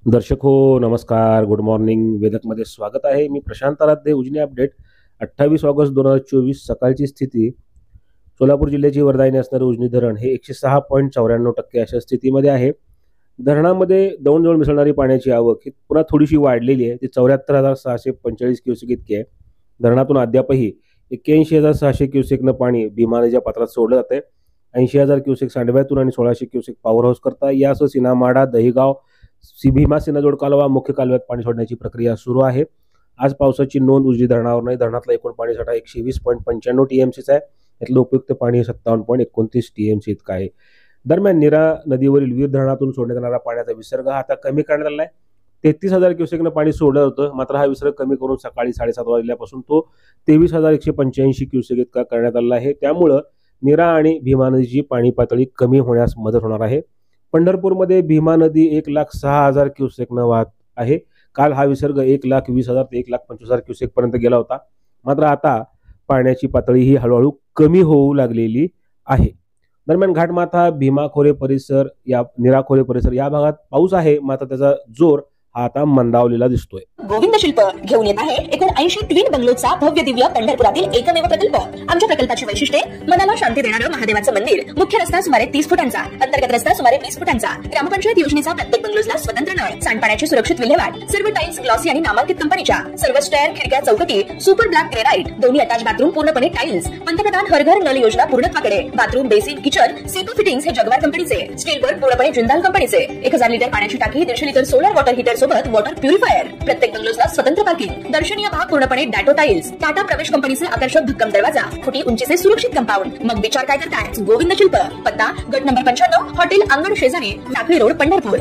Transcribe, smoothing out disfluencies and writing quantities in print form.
दर्शक हो, नमस्कार, गुड मॉर्निंग. वेदकमध्ये स्वागत आहे. मी प्रशांत आराध्य. उजनी अपडेट 28 ऑगस्ट 2024 सकाळची स्थिती. सोलापूर जिल्ह्याची वरदायिनी असणारे उजनी धरण हे 106.94% अशा स्थितीमध्ये आहे. धरणामध्ये दौंड मिसळणारी पाण्याची आवक ही पुन्हा थोडीशी वाढलेली आहे. ती 74,645 क्युसेक इतकी आहे. धरणातून अद्यापही 81,600 क्युसेकनं पाणी भीमा नदीच्या पात्रात सोडलं जाते. 80,000 क्युसेक सांडव्यातून आणि 1,600 क्युसेक पॉवर हाऊस करता. यासह सीनामाडा, दहिगाव, भीमा सिन्नरजोड कालवा, मुख्य कालव्यात पाणी सोडण्याची प्रक्रिया सुरू आहे. आज पावसाची नोंद उजनी धरणावर नाही. धरणातला एकूण पाणीसाठा 120.95 टीएमसीचा आहे. यातलं उपयुक्त पाणी 57.29 टीएमसी इतका आहे. दरम्यान नीरा नदीवरील वीर धरणातून सोडण्यात येणारा पाण्याचा विसर्ग हा आता कमी करण्यात आला आहे. 33,000 क्युसेकनं पाणी सोडलं होतं, मात्र हा विसर्ग कमी करून सकाळी 7:30 वाजल्यापासून तो 23,185 क्युसेक इतका करण्यात आला आहे. त्यामुळं नीरा आणि भीमा नदीची पाणी पातळी कमी होण्यास मदत होणार आहे. पंढरपूरमध्ये भीमा नदी 1,06,000 क्युसेकनं वाहत आहे. काल हा विसर्ग 1,20,000 ते 1,25,000 क्युसेक पर्यंत गेला होता. मात्र आता पाण्याची पातळी ही हळूहळू कमी होऊ लागलेली आहे. दरम्यान घाटमाथा, भीमा खोरे परिसर, नीरा खोरे परिसर या भागात पाऊस आहे, मात्र त्याचा जोर हा आता मंदावलेला दिसतोय. गोविंद शिल्प घेऊन येत आहे एकूण 80 ट्विन बंगलोचा भव्य दिव्य पंढरपुरातील एकमेव प्रकल्प. आमच्या प्रकल्पाची वैशिष्ट्ये: मनाला शांती देणारं महादेवाचं मंदिर, मुख्य रस्ता सुमारे 30 फुटांचा, अंतर्गत रस्ता सुमारे 20 फुटांचा, ग्रामपंचायत योजनेचा प्रत्येक बंगलोजला स्वतंत्र नळ, सांडपाण्याची सुरक्षित विल्हेवाट, सर्व टाइल्स ग्लॉसी आणि नामांकित कंपनीच्या, सर्व स्टेअर, खिडक्या, चौकटी सुपर ब्लॅक ग्रेनाइट, दोन्ही अटॅच बाथरूम पूर्णपणे टाइल्स, पंतप्रधान हर घर नल योजना पूर्णत्वाकडे, bathroom, basin, kitchen, CP fittings हे जगवार कंपनीचे, स्टील वर्क पूर्णपणे जिंदाल कंपनीचे, 1000 लिटर पाण्याची टाकी, 150 लिटर सोलर वॉटर हीटर सोबत वॉटर प्युरिफायर, प्रत्येक बंगलोजला स्वतंत्र पार्किंग, दर्शनीय भाग पूर्णपणे डॅटो टाइल्स, टाटा प्रवेश कंपनीचे आकर्षक भक्कम दरवाजा, फुटी उंचीचे सुरक्षित कंपाऊंड. मग विचार काय करताय? गोविंद शिल्प, पत्ता गट नंबर 95, हॉटेल अंगण शेजारी, टाकळी रोड, पंढरपूर.